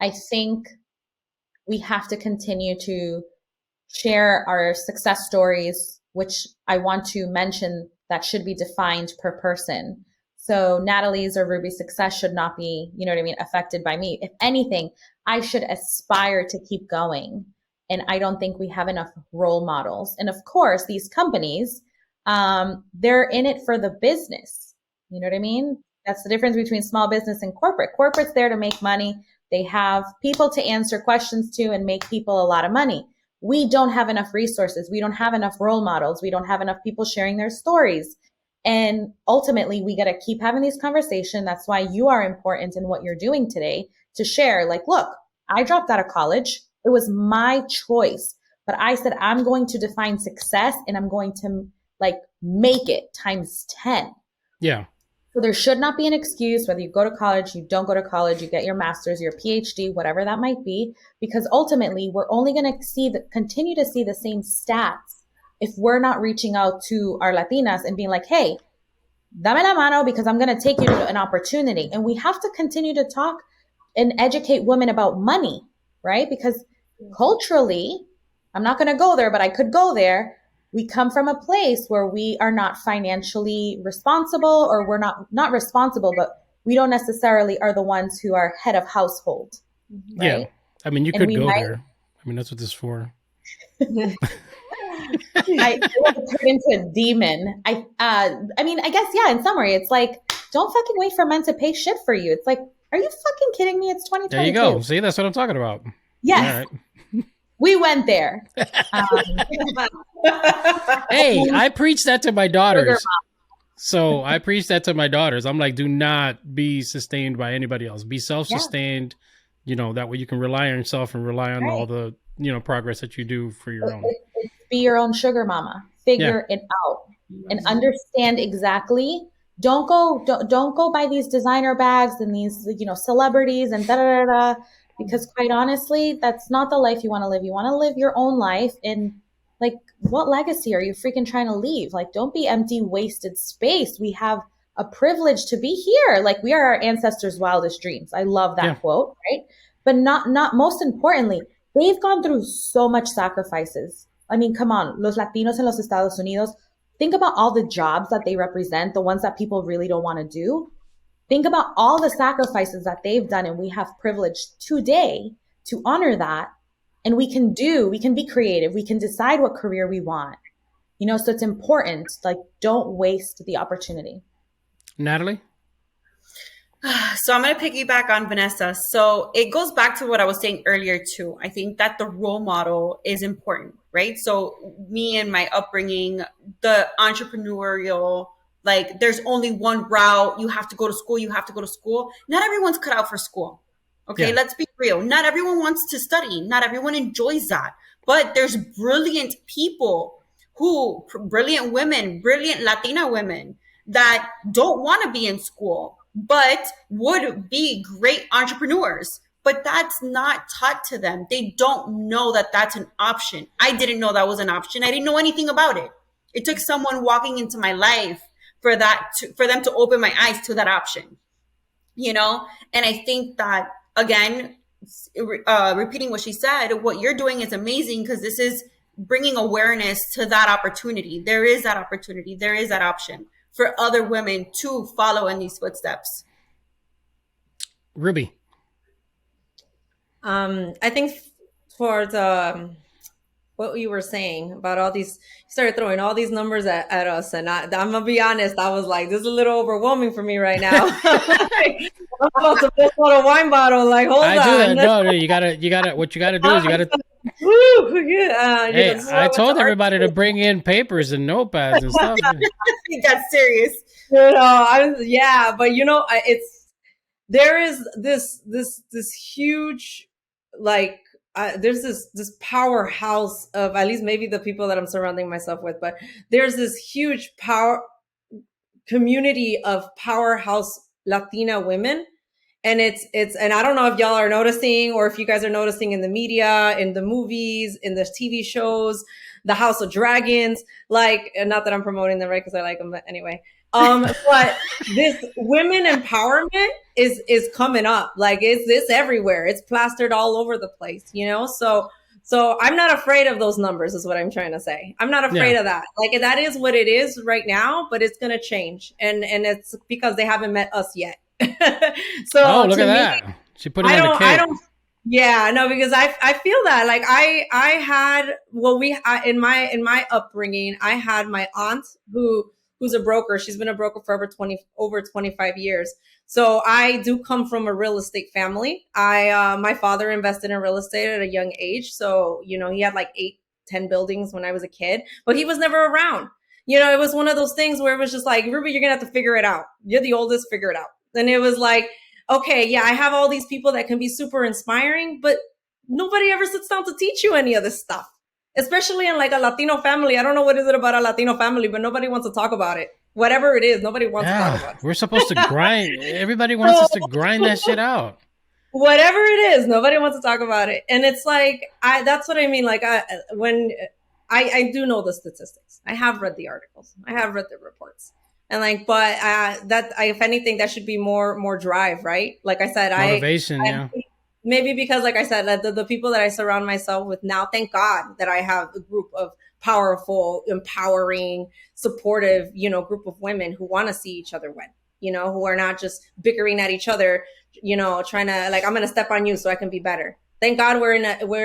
I think we have to continue to share our success stories, which I want to mention that should be defined per person. So Natalie's or Ruby's success should not be, you know what I mean, affected by me. If anything, I should aspire to keep going. And I don't think we have enough role models. And of course, these companies, they're in it for the business. You know what I mean? That's the difference between small business and corporate. Corporate's there to make money. They have people to answer questions to and make people a lot of money. We don't have enough resources. We don't have enough role models. We don't have enough people sharing their stories. And ultimately, we got to keep having these conversations. That's why you are important in what you're doing today to share. Like, look, I dropped out of college. It was my choice. But I said, I'm going to define success and I'm going to like make it times 10. Yeah. So there should not be an excuse whether you go to college, you don't go to college, you get your master's, your PhD, whatever that might be, because ultimately we're only going to continue to see the same stats if we're not reaching out to our Latinas and being like, hey, dame la mano because I'm going to take you to an opportunity. And we have to continue to talk and educate women about money, right? Because culturally, I'm not going to go there, but I could go there. We come from a place where we are not financially responsible, or we're not responsible, but we don't necessarily are the ones who are head of household. Right? Yeah. I mean, you could go there. I mean, that's what this is for. I want to turn into a demon. I mean, I guess, yeah, in summary, it's like, don't fucking wait for men to pay shit for you. It's like, are you fucking kidding me? It's 2022. There you go. See, that's what I'm talking about. Yes. All right. We went there. Hey, I preach that to my daughters. So I preach that to my daughters. I'm like, do not be sustained by anybody else. Be self-sustained. Yeah. You know, that way you can rely on yourself and rely on all the, you know, progress that you do for your own. Be your own sugar mama. Figure it out and understand exactly. Don't go buy these designer bags and these, you know, celebrities and da da da da. Because quite honestly, that's not the life you want to live. You want to live your own life. And like, what legacy are you freaking trying to leave? Like, don't be empty, wasted space. We have a privilege to be here. Like, we are our ancestors' wildest dreams. I love that quote, right? But not most importantly, they've gone through so much sacrifices. I mean, come on, los Latinos en los Estados Unidos, think about all the jobs that they represent, the ones that people really don't want to do. Think about all the sacrifices that they've done, and we have privilege today to honor that. And we can be creative. We can decide what career we want. You know, so it's important. Like, don't waste the opportunity. Natalie? So I'm going to piggyback on Vanessa. So it goes back to what I was saying earlier too. I think that the role model is important, right? So me and my upbringing, the entrepreneurial, like there's only one route. You have to go to school. You have to go to school. Not everyone's cut out for school. Okay, let's be real. Not everyone wants to study. Not everyone enjoys that. But there's brilliant people brilliant women, brilliant Latina women that don't want to be in school, but would be great entrepreneurs. But that's not taught to them. They don't know that that's an option. I didn't know that was an option. I didn't know anything about it. It took someone walking into my life for them to open my eyes to that option, you know? And I think that, again, repeating what she said, what you're doing is amazing because this is bringing awareness to that opportunity. There is that opportunity. There is that option for other women to follow in these footsteps. Ruby. I think for the what you were saying about all these, you started throwing all these numbers at us, and I'm gonna be honest, I was like, this is a little overwhelming for me right now. I'm about to pull out a wine bottle. Like, hold on. I do that. No, you gotta. What you gotta do is you gotta. Hey, I told everybody to bring in papers and notepads and stuff. I think that's serious. You know, but you know, there is this huge, like, there's this powerhouse of, at least maybe the people that I'm surrounding myself with, but there's this huge power community of powerhouse Latina women. And it's, and I don't know if y'all are noticing, or if you guys are noticing in the media, in the movies, in the TV shows, the House of Dragons, like, and not that I'm promoting them, right? Cause I like them, but anyway. But this women empowerment is coming up. Like, it's everywhere. It's plastered all over the place, you know? So So I'm not afraid of those numbers is what I'm trying to say. I'm not afraid of that. Like that is what it is right now, but it's going to change. And it's because they haven't met us yet. So look at that. She put it on the cake. Yeah, no, because I feel that like I had, well, in my upbringing, I had my aunt who's a broker. She's been a broker for over 25 years. So I do come from a real estate family. My father invested in real estate at a young age. So, you know, he had like 8-10 buildings when I was a kid, but he was never around. You know, it was one of those things where it was just like, Ruby, you're going to have to figure it out. You're the oldest, figure it out. And it was like, okay, yeah, I have all these people that can be super inspiring, but nobody ever sits down to teach you any of this stuff, especially in like a Latino family. I don't know what is it about a Latino family, but nobody wants to talk about it. Whatever it is, nobody wants to talk about it. We're supposed to grind. Everybody wants us to grind that shit out. Whatever it is, nobody wants to talk about it. And it's like, that's what I mean. Like when I do know the statistics, I have read the articles, I have read the reports. And like, but if anything, that should be more drive, right? Like I said, motivation, maybe because, like I said, the people that I surround myself with now, thank God that I have a group of powerful, empowering, supportive, you know, group of women who want to see each other win, you know, who are not just bickering at each other, you know, trying to like, I'm going to step on you so I can be better. Thank God we're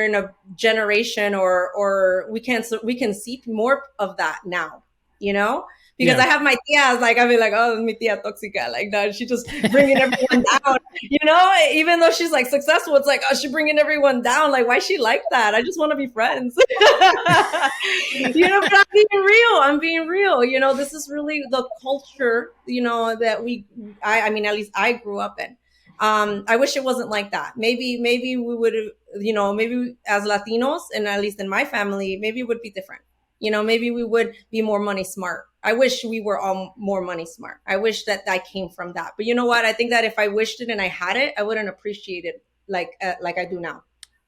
in a generation or we can see more of that now, you know. Because I have my tias, like, I'll be like, oh, mi tia toxica. Like, no, she just bringing everyone down, you know? Even though she's, like, successful, it's like, oh, she's bringing everyone down. Like, why is she like that? I just want to be friends. You know, but I'm being real. You know, this is really the culture, you know, that I mean, at least I grew up in. I wish it wasn't like that. Maybe we would have, you know, maybe as Latinos, and at least in my family, maybe it would be different. You know, maybe we would be more money smart. I wish we were all more money smart. I wish that came from that. But you know what? I think that if I wished it and I had it, I wouldn't appreciate it like I do now.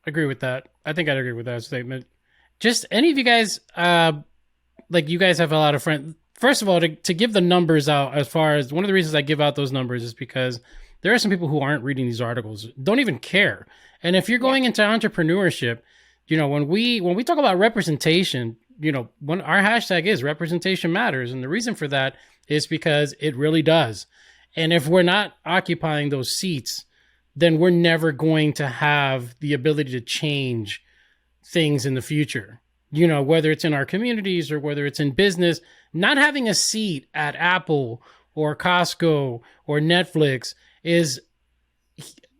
Agree with that. I think I'd agree with that statement. Just any of you guys, like you guys have a lot of friends. First of all, to give the numbers out, as far as one of the reasons I give out those numbers is because there are some people who aren't reading these articles, don't even care. And if you're going into entrepreneurship, you know, when we talk about representation, you know, when our hashtag is representation matters. And the reason for that is because it really does. And if we're not occupying those seats, then we're never going to have the ability to change things in the future. You know, whether it's in our communities or whether it's in business, not having a seat at Apple or Costco or Netflix is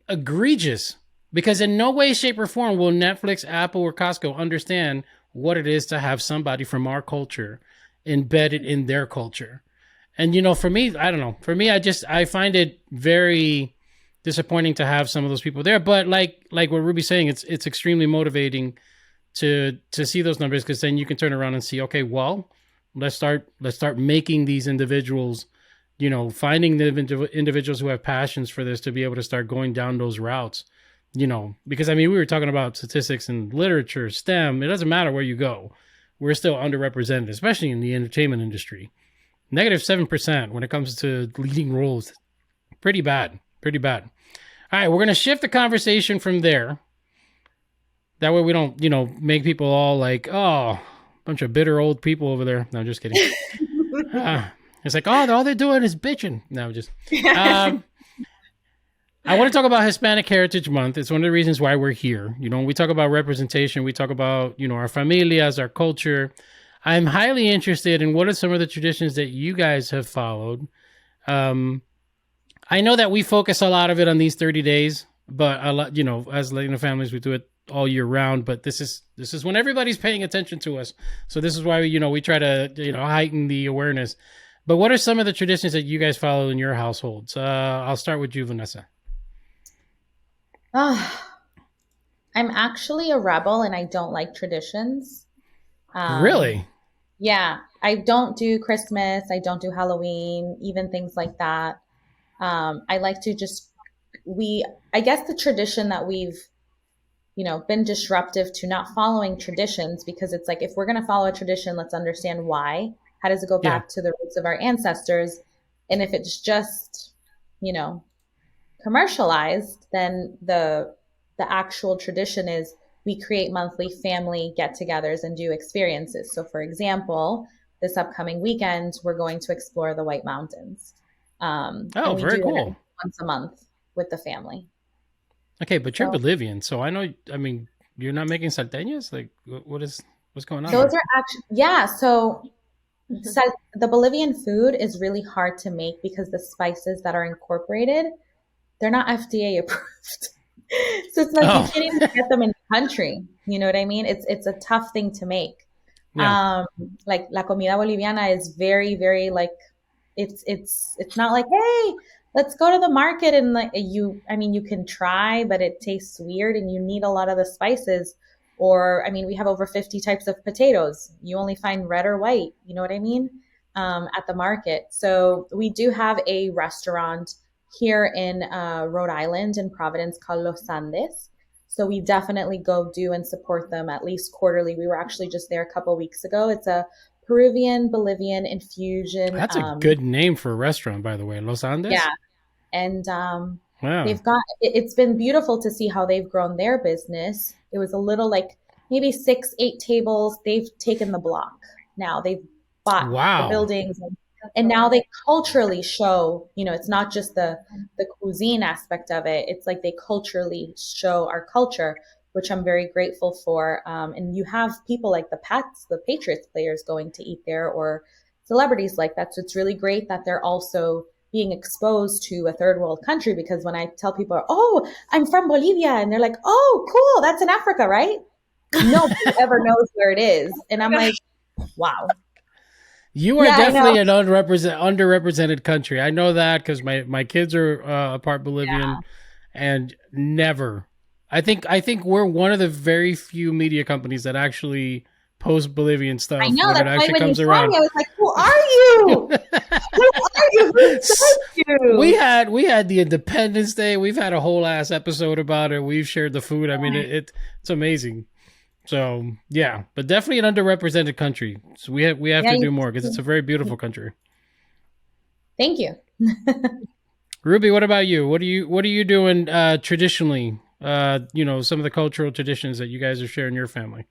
egregious, because in no way, shape, or form will Netflix, Apple, or Costco understand what it is to have somebody from our culture embedded in their culture. And, you know, for me, I don't know. For me, I find it very disappointing to have some of those people there. But like what Ruby's saying, it's extremely motivating to see those numbers, because then you can turn around and see, okay, well, let's start making these individuals, you know, finding the individuals who have passions for this to be able to start going down those routes. You know, because I mean, we were talking about statistics in literature, STEM. It doesn't matter where you go. We're still underrepresented, especially in the entertainment industry. -7% when it comes to leading roles. Pretty bad. All right, we're going to shift the conversation from there. That way we don't, you know, make people all like, oh, bunch of bitter old people over there. No, I'm just kidding. It's like, oh, all they're doing is bitching. No, just... I want to talk about Hispanic Heritage Month. It's one of the reasons why we're here. You know, when we talk about representation, we talk about, you know, our familias, our culture. I'm highly interested in what are some of the traditions that you guys have followed. I know that we focus a lot of it on these 30 days, but a lot, you know, as Latino families, we do it all year round. But this is when everybody's paying attention to us. So this is why we try to, you know, heighten the awareness. But what are some of the traditions that you guys follow in your households? I'll start with you, Vanessa. I'm actually a rebel and I don't like traditions. Really? Yeah. I don't do Christmas. I don't do Halloween, even things like that. I like to I guess the tradition that we've, you know, been disruptive to not following traditions, because it's like, if we're going to follow a tradition, let's understand why. How does it go back to the roots of our ancestors? And if it's just, you know, commercialized, then the actual tradition is we create monthly family get-togethers and do experiences. So for example, this upcoming weekend, we're going to explore the White Mountains. And we very do cool. that once a month with the family. Okay, but you're So- Bolivian, so I know. I mean, you're not making salteñas. Like, what's going on? Those there? are actually, yeah. So the Bolivian food is really hard to make because the spices that are incorporated, they're not FDA approved. So it's like Oh. you can't even get them in the country. You know what I mean? It's a tough thing to make. Yeah. Like la comida boliviana is very, very like it's not like, hey, let's go to the market and like you can try, but it tastes weird and you need a lot of the spices. Or I mean, we have over 50 types of potatoes. You only find red or white, you know what I mean? At the market. So we do have a restaurant here in Rhode Island in Providence called Los Andes. So we definitely go do and support them at least quarterly. We were actually just there a couple weeks ago. It's a Peruvian Bolivian infusion. That's a good name for a restaurant, by the way. Los Andes. Yeah, and Wow. they've got. It's been beautiful to see how they've grown their business. It was a little like maybe 6-8 tables. They've taken the block now. They've bought Wow. the buildings, and now they culturally show. You know, it's not just the cuisine aspect of it. It's like they culturally show our culture, which I'm very grateful for. And you have people like the Patriots players going to eat there, or celebrities like that. So it's really great that they're also being exposed to a third world country, because when I tell people, oh, I'm from Bolivia, and they're like, oh, cool, that's in Africa, right? Nobody ever knows where it is. And I'm like, wow. You are Yeah, I definitely know. an underrepresented country. I know that because my kids are part Bolivian, and never. I think we're one of the very few media companies that actually post Bolivian stuff I know, when it that's why actually when you comes saw around. me, I was like, who are you? Who are you? Who sent you? We had the Independence Day. We've had a whole ass episode about it. We've shared the food. I mean, it's amazing. So yeah, but definitely an underrepresented country. So we have to do more because it's a very beautiful country. Thank you. Ruby, what about you? What are you doing traditionally? Some of the cultural traditions that you guys are sharing in your family.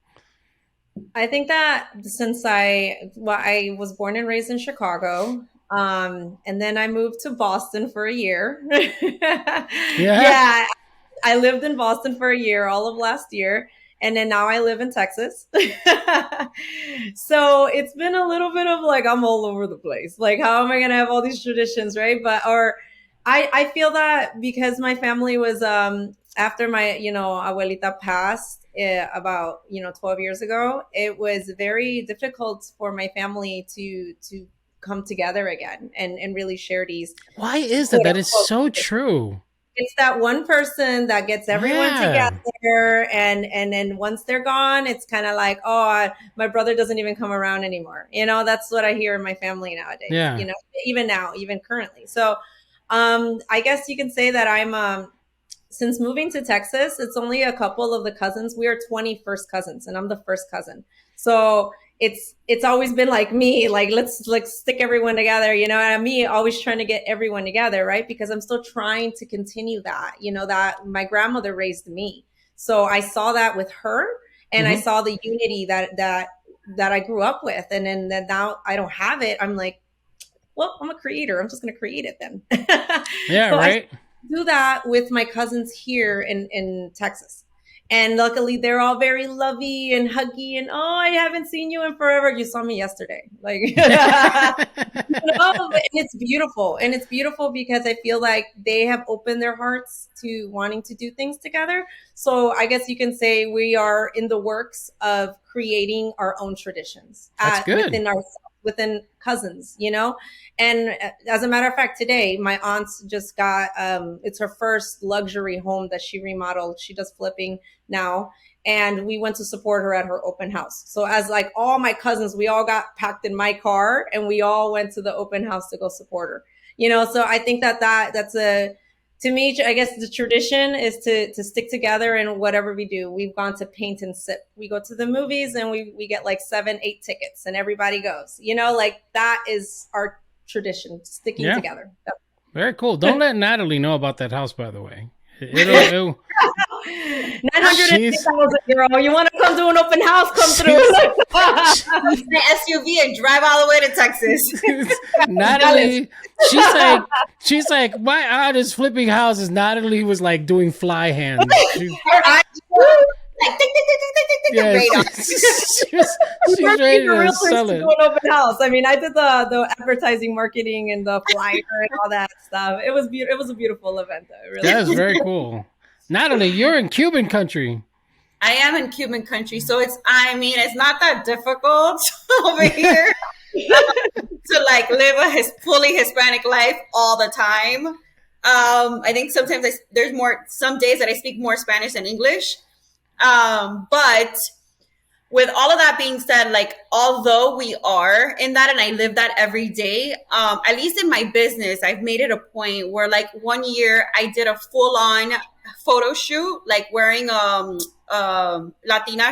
I think that since I was born and raised in Chicago, and then I moved to Boston for a year. Yeah, I lived in Boston for a year, all of last year. And then now I live in Texas. So it's been a little bit of like, I'm all over the place. Like, how am I going to have all these traditions, right? I feel that because my family was, after my, abuelita passed about, 12 years ago, it was very difficult for my family to come together again and really share these. Why is that? That is so true. It's that one person that gets everyone together, and then once they're gone, it's kind of like, oh, my brother doesn't even come around anymore. That's what I hear in my family nowadays. Yeah. Even now, even currently. So, I guess you can say that I'm since moving to Texas, it's only a couple of the cousins. We are 20 first cousins, and I'm the first cousin. So it's always been like me, like let's stick everyone together, and me always trying to get everyone together, right? Because I'm still trying to continue that, that my grandmother raised me. So I saw that with her, and I saw the unity that I grew up with, and then now I don't have it. I'm like, well, I'm a creator. I'm just going to create it then. Yeah, so right. I do that with my cousins here in Texas. And luckily, they're all very lovey and huggy. And, oh, I haven't seen you in forever. You saw me yesterday. Like, and it's beautiful. And it's beautiful because I feel like they have opened their hearts to wanting to do things together. So I guess you can say we are in the works of creating our own traditions. That's good. Within cousins, and as a matter of fact, today my aunt's just got it's her first luxury home that she remodeled. She does flipping now, and we went to support her at her open house. So as like all my cousins, we all got packed in my car and we all went to the open house to go support her. So I think that's to me, I guess the tradition is to stick together in whatever we do. We've gone to paint and sip. We go to the movies and we get like 7-8 tickets and everybody goes, like that is our tradition, sticking together. Very cool. Don't let Natalie know about that house, by the way. It'll 950,000 euro. You want to come do an open house? Come through. The SUV and drive all the way to Texas. Natalie, she's like, my aunt is flipping houses. Natalie was like doing fly hands. Like, tick, tick, tick, tick, tick, tick, Yeah, radar. she's ready to sell it. Do an open house. I mean, I did the advertising, marketing, and the flyer and all that stuff. It was beautiful. It was a beautiful event, though. Really. That was very cool. Natalie, you're in Cuban country. I am in Cuban country, so it's not that difficult over here to like live a fully Hispanic life all the time. I think sometimes there's some days that I speak more Spanish than English. But with all of that being said, like, although we are in that and I live that every day, at least in my business, I've made it a point where like one year I did a full on photo shoot, like wearing Latina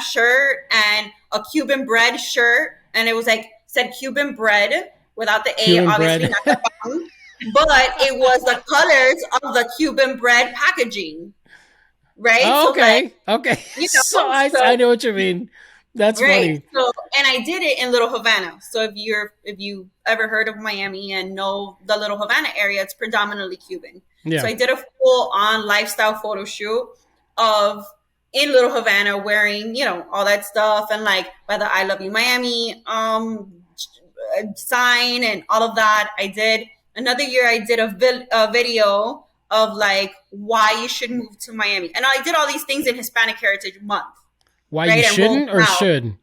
shirt and a Cuban bread shirt. And it was like, said Cuban bread without the A, Cuban obviously bread. not the bun, but it was the colors of the Cuban bread packaging. Right. Oh, okay. So like, Okay. you know, I know what you mean. That's right. funny. So, and I did it in Little Havana. So if you ever heard of Miami and know the Little Havana area, it's predominantly Cuban. Yeah. So I did a full on lifestyle photo shoot in Little Havana wearing, all that stuff and like by the I Love You Miami sign and all of that. I did another year. I did a video of like why you should move to Miami. And I did all these things in Hispanic Heritage Month. Why right? you shouldn't or should?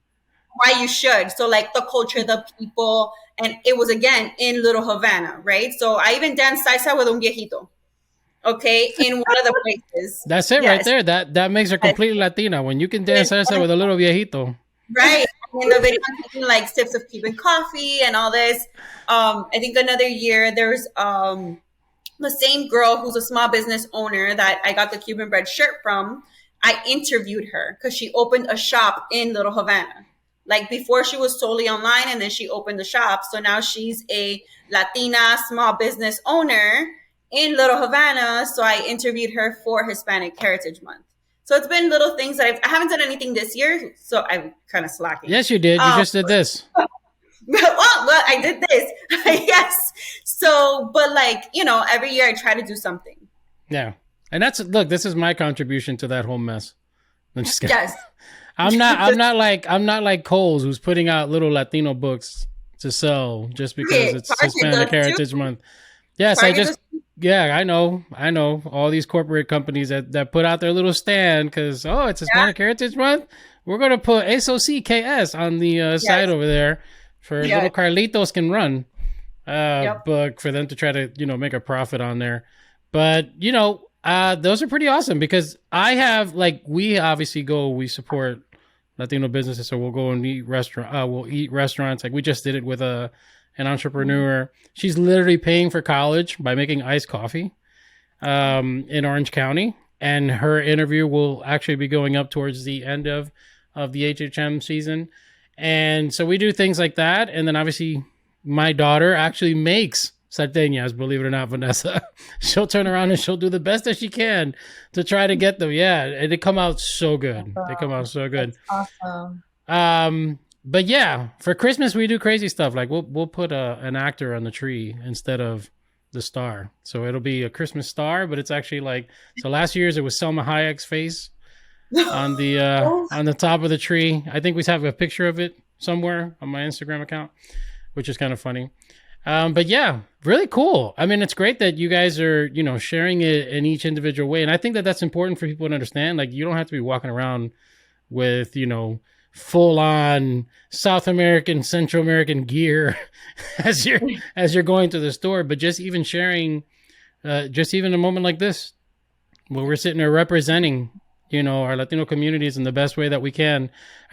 Why you should. So like the culture, the people, and it was again in Little Havana, right? So I even danced salsa with un viejito. Okay, in one of the places. That's it right there. That makes her completely Latina when you can dance salsa with a little viejito. Right. In the video, I'm taking like sips of Cuban coffee and all this. I think another year there was the same girl who's a small business owner that I got the Cuban bread shirt from. I interviewed her because she opened a shop in Little Havana. Like before she was solely online and then she opened the shop. So now she's a Latina small business owner in Little Havana. So I interviewed her for Hispanic Heritage Month. So it's been little things that I haven't done anything this year. So I'm kind of slacking. Yes, you did. You just did this. Well, I did this. Yes. So, but like, every year I try to do something. Yeah. And this is my contribution to that whole mess. I'm just kidding. Yes. I'm not like Coles, who's putting out little Latino books to sell just because it's Hispanic Heritage Month. Yes, I know all these corporate companies that put out their little stand because, it's Hispanic Heritage Month. We're going to put SOCKS on the side over there for little Carlitos can run book for them to try to, make a profit on there. But, those are pretty awesome because I have we obviously we support Latino businesses. So we'll go and eat restaurants. Like we just did it with an entrepreneur. She's literally paying for college by making iced coffee in Orange County. And her interview will actually be going up towards the end of the HHM season. And so we do things like that. And then obviously my daughter actually makes salteñas, believe it or not, Vanessa. She'll turn around and she'll do the best that she can to try to get them. Yeah, and they come out so good. They come out so good. That's awesome. But yeah, for Christmas we do crazy stuff. Like we'll put an actor on the tree instead of the star. So it'll be a Christmas star, but it's actually so last year's it was Selma Hayek's face on the top of the tree. I think we have a picture of it somewhere on my Instagram account, which is kind of funny. But yeah, really cool. I mean, it's great that you guys are, sharing it in each individual way. And I think that that's important for people to understand. Like, you don't have to be walking around with, full on South American, Central American gear as you're going to the store, but just even sharing, just even a moment like this, where we're sitting there representing, our Latino communities in the best way that we can.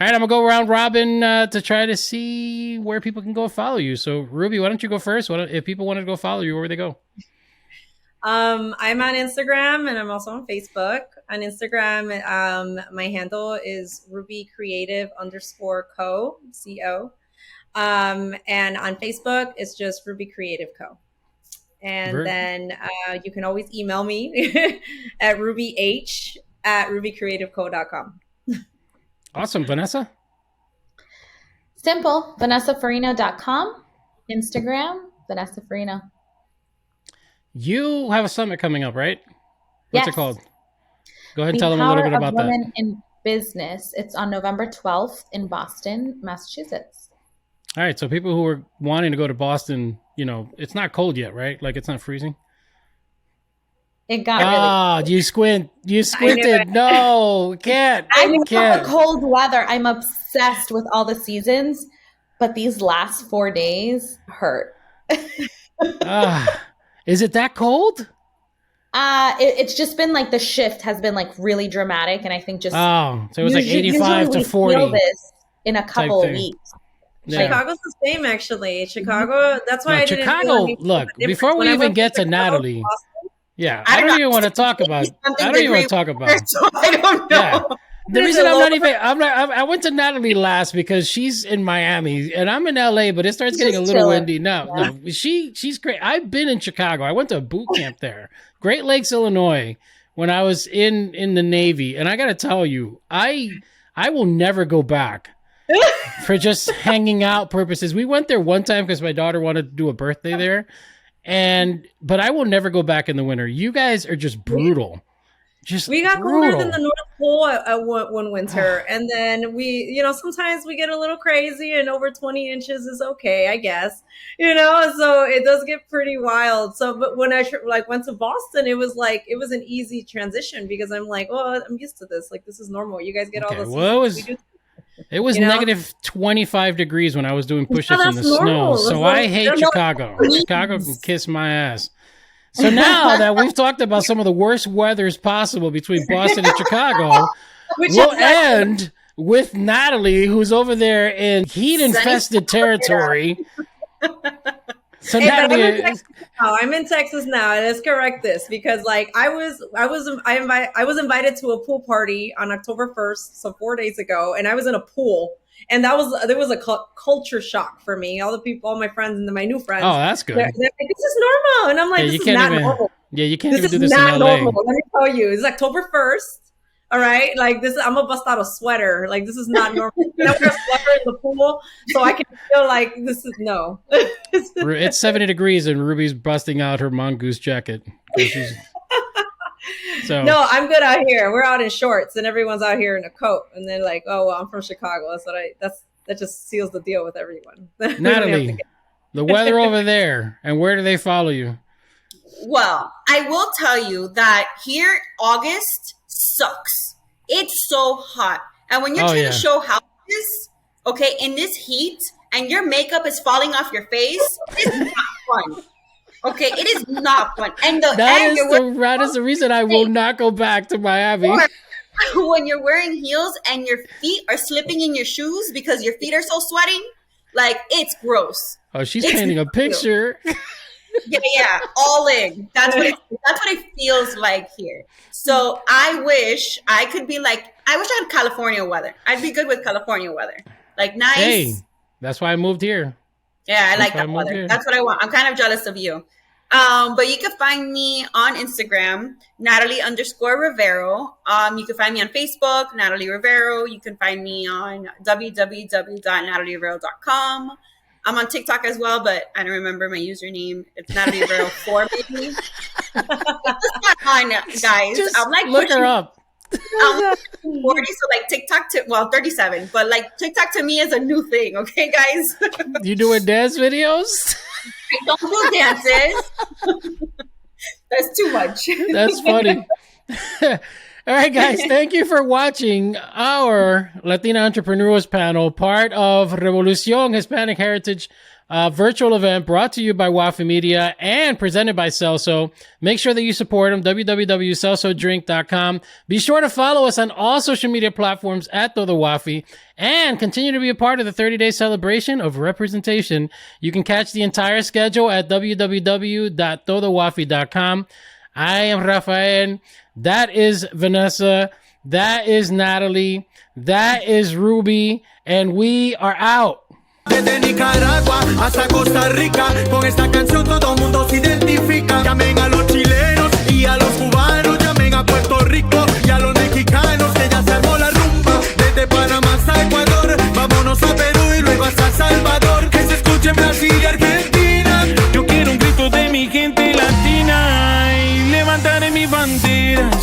All right, I'm gonna go around robin to try to see where people can go follow you. So Ruby, why don't you go first? If people wanted to go follow you, where would they go? I'm on Instagram and I'm also on Facebook. On Instagram, my handle is RubyCreative_co. And on Facebook, it's just Ruby Creative Co. And then you can always email me at rubyh@rubycreativeco.com. Awesome. Vanessa? Simple. VanessaFarino.com. Instagram, Vanessa Farino. You have a summit coming up, right? What's it called? Go ahead and tell them a little bit about that. Women in Business. It's on November 12th in Boston, Massachusetts. All right. So people who are wanting to go to Boston, you know, it's not cold yet, right? Like it's not freezing. It got really cold. You squinted. No, can't. I love the cold weather. I'm obsessed with all the seasons, but these last 4 days hurt. Is it that cold? It's just been like the shift has been like really dramatic, and I think just so it was like 85 to 40. Feel this in a couple of weeks. Yeah. Chicago's the same, actually. Chicago. That's why I didn't Chicago. Look, before we even get to Natalie. Yeah, I don't even want to talk about. I don't even want to talk about. So I don't know. Yeah. The reason I went to Natalie last because she's in Miami and I'm in LA, but it starts getting a little windy. No, she's great. I've been in Chicago. I went to a boot camp there, Great Lakes, Illinois, when I was in the Navy, and I got to tell you, I will never go back for just hanging out purposes. We went there one time because my daughter wanted to do a birthday there, but I will never go back in the winter. You guys are just brutal. We got colder than the North Pole at one winter, and then sometimes we get a little crazy, and over 20 inches is okay, I guess, so it does get pretty wild. So, but when I went to Boston, it was an easy transition because I'm like, oh, I'm used to this. Like, this is normal. You guys get all this. Well, it was negative 25 degrees when I was doing push-ups in the snow. So I hate Chicago. Chicago can kiss my ass. So now that we've talked about some of the worst weathers possible between Boston and Chicago, we'll end with Natalie, who's over there in heat-infested territory. So Natalie, I'm in Texas now. Let's correct this because, I was invited to a pool party on October 1st, so 4 days ago, and I was in a pool. And there was a culture shock for me. All my friends and my new friends. Oh, that's good. They're like, this is normal. And I'm like, this is not normal. Yeah, you can't even do this in LA. This is not normal. Let me tell you. It's October 1st. All right? I'm going to bust out a sweater. This is not normal. I wear a sweater in the pool so I can feel like this is no. It's 70 degrees and Ruby's busting out her mongoose jacket. So no, I'm good out here. We're out in shorts and everyone's out here in a coat. And they're like, oh, well, I'm from Chicago. That just seals the deal with everyone. Natalie, the weather over there, and where do they follow you? Well, I will tell you that here, August sucks. It's so hot. And when you're trying to show houses, in this heat, and your makeup is falling off your face, it's not fun. Okay, it is not fun. And that is the reason I will not go back to Miami. When you're wearing heels and your feet are slipping in your shoes because your feet are so sweating, it's gross. Oh, she's painting a picture. Yeah, all in. That's what it feels like here. So I wish I could be I wish I had California weather. I'd be good with California weather. Nice. Hey, that's why I moved here. Yeah, I like that weather. That's what I want. I'm kind of jealous of you. But you can find me on Instagram, Natalie_Rivero. You can find me on Facebook, Natalie Rivero. You can find me on www.natalierivero.com. I'm on TikTok as well, but I don't remember my username. It's Natalie Rivero 4, maybe. It's not on, guys. Just look her up. I'm 40, so TikTok 37, but TikTok to me is a new thing. Okay, guys. You doing dance videos? I don't do dances. That's too much. That's funny. All right, guys. Thank you for watching our Latina Entreprenuers panel, part of Revolucion Hispanic Heritage virtual event brought to you by Wafi Media and presented by Celzo. Make sure that you support them, www.celzodrink.com. Be sure to follow us on all social media platforms at Todo Wafi and continue to be a part of the 30-day celebration of representation. You can catch the entire schedule at www.todowafi.com. I am Rafael. That is Vanessa. That is Natalie. That is Ruby. And we are out. Desde Nicaragua hasta Costa Rica, con esta canción todo mundo se identifica.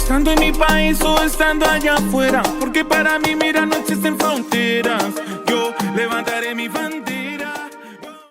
estando en mi país o estando allá afuera, porque para mí, mira, no existen fronteras. Yo levantaré mi bandera.